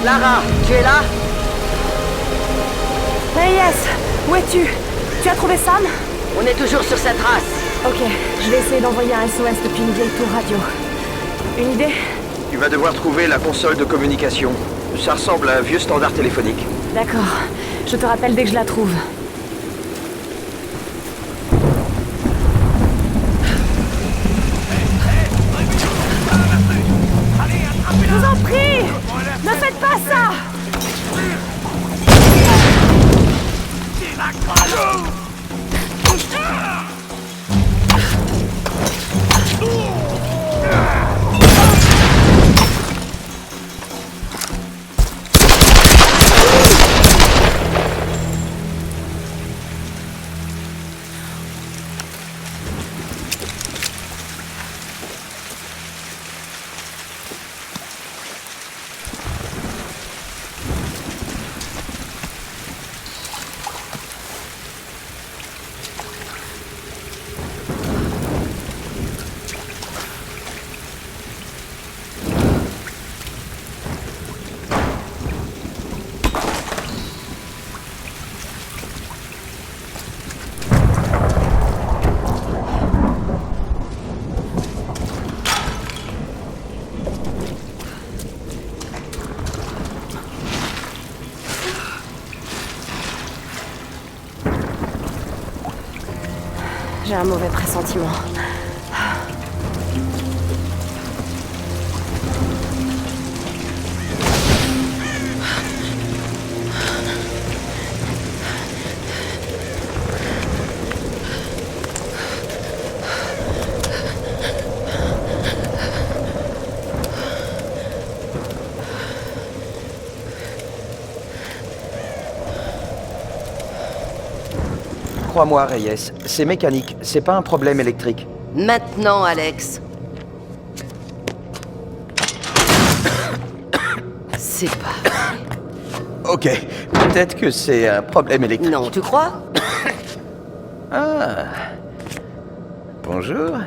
Lara, tu es là? Hey Yes, où es-tu? Tu as trouvé Sam? On est toujours sur sa trace. Ok, je vais essayer d'envoyer un SOS depuis une vieille tour radio. Une idée? Tu vas devoir trouver la console de communication. Ça ressemble à un vieux standard téléphonique. D'accord, je te rappelle dès que je la trouve. Je vous en prie! Ne faites pas ça! J'ai un mauvais pressentiment. Crois-moi, Reyes, c'est mécanique, c'est pas un problème électrique. Maintenant, Alex. C'est pas... Ok, peut-être que c'est un problème électrique. Non, tu crois? Ah. Bonjour.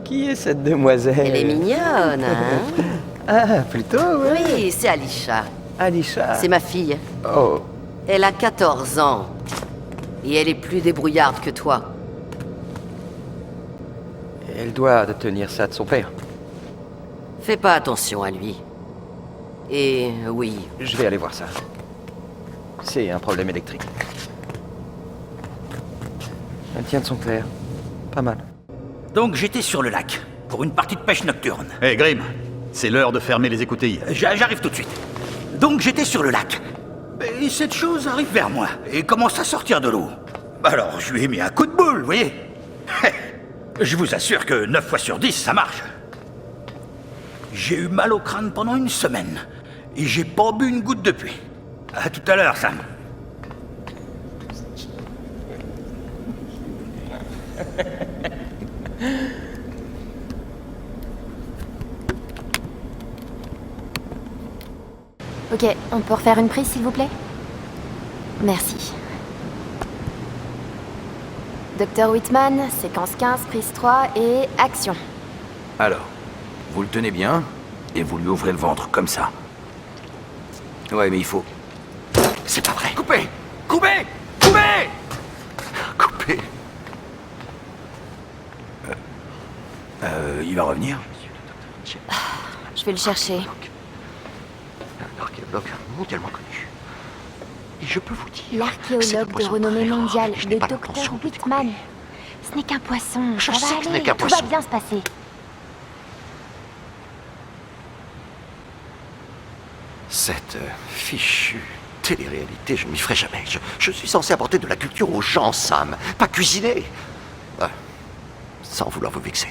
Qui est cette demoiselle? Elle est mignonne, hein? Ah, plutôt, oui. Oui, c'est Alisha. Alisha. C'est ma fille. Oh. Elle a 14 ans. Et elle est plus débrouillarde que toi. Elle doit tenir ça de son père. Fais pas attention à lui. Et oui, Je vais aller voir ça. C'est un problème électrique. Elle tient de son père. Pas mal. Donc j'étais sur le lac, pour une partie de pêche nocturne. Hé Grim, c'est l'heure de fermer les écoutilles. J'arrive tout de suite. Donc j'étais sur le lac. Et cette chose arrive vers moi et commence à sortir de l'eau. Alors je lui ai mis un coup de boule, vous voyez. Je vous assure que 9 fois sur 10, ça marche. J'ai eu mal au crâne pendant une semaine. Et j'ai pas bu une goutte depuis. À tout à l'heure, Sam. Ok, on peut refaire une prise, s'il vous plaît? Merci. Dr Whitman, séquence 15, prise 3 et action. Alors, vous le tenez bien, et vous lui ouvrez le ventre, comme ça. Ouais, mais il faut... C'est pas vrai. Coupez! Coupez! Coupez! Coupez! Il va revenir? Je vais le chercher. Un archéologue mondialement connu. Et je peux vous dire... L'archéologue de renommée mondiale, le Dr Whitman. Ce n'est qu'un poisson, Je ça va sais que ce aller, n'est qu'un tout poisson. va bien se passer. Cette fichue télé-réalité, je ne m'y ferai jamais. Je suis censé apporter de la culture aux gens, Sam. Pas cuisiner. Sans vouloir vous vexer.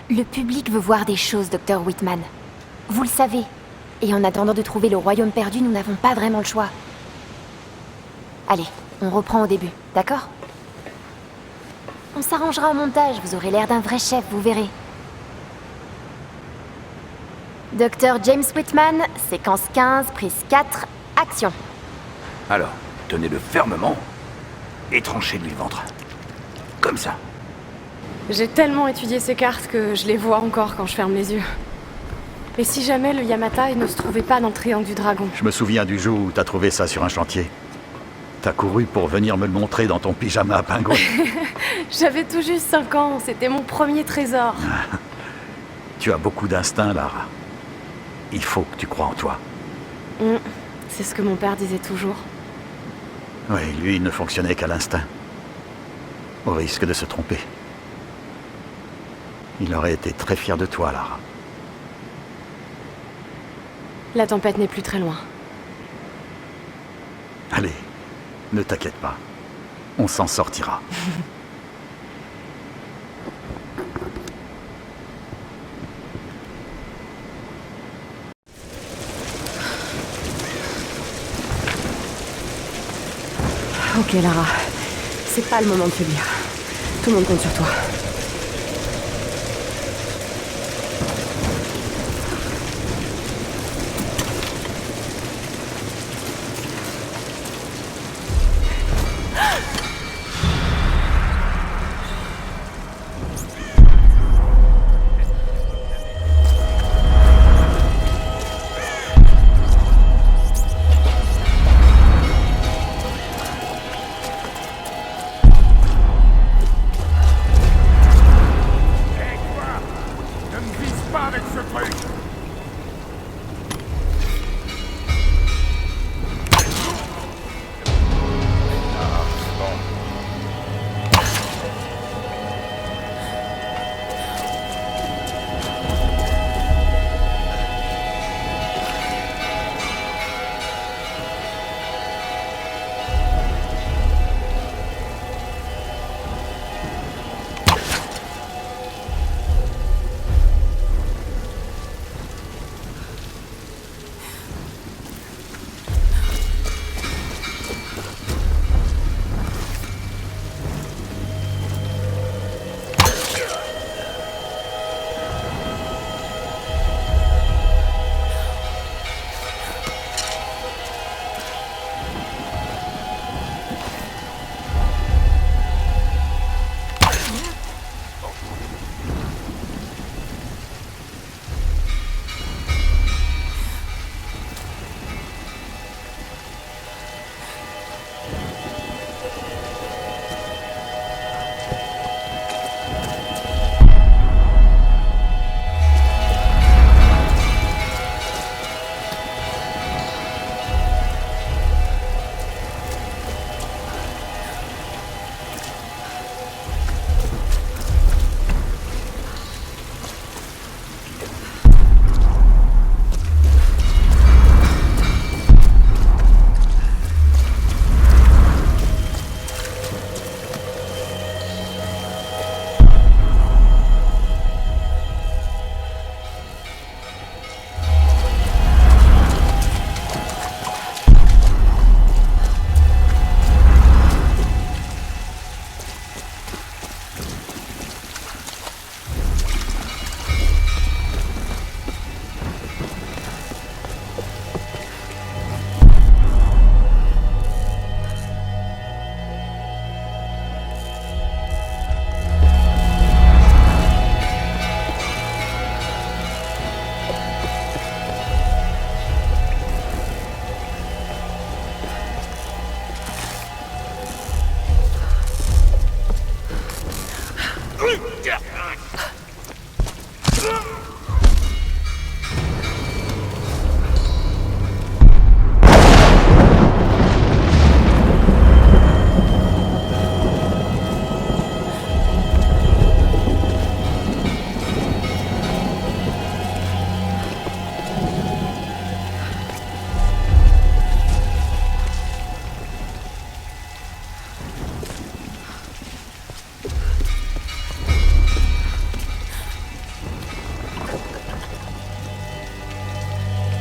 Le public veut voir des choses, Dr Whitman. Vous le savez. Et en attendant de trouver le royaume perdu, nous n'avons pas vraiment le choix. Allez, on reprend au début, d'accord? On s'arrangera au montage, vous aurez l'air d'un vrai chef, vous verrez. Dr James Whitman, séquence 15, prise 4, action. Alors, tenez-le fermement, et tranchez-lui le ventre. Comme ça. J'ai tellement étudié ces cartes que je les vois encore quand je ferme les yeux. Et si jamais le Yamata ne se trouvait pas dans le triangle du dragon? Je me souviens du jour où t'as trouvé ça sur un chantier. T'as couru pour venir me le montrer dans ton pyjama à pingouin. J'avais tout juste 5 ans, c'était mon premier trésor. Tu as beaucoup d'instinct, Lara. Il faut que tu crois en toi. C'est ce que mon père disait toujours. Oui, lui, il ne fonctionnait qu'à l'instinct. Au risque de se tromper. Il aurait été très fier de toi, Lara. La tempête n'est plus très loin. Allez, ne t'inquiète pas. On s'en sortira. Ok Lara, c'est pas le moment de faiblir. Tout le monde compte sur toi.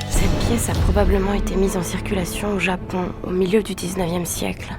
Cette pièce a probablement été mise en circulation au Japon au milieu du 19e siècle.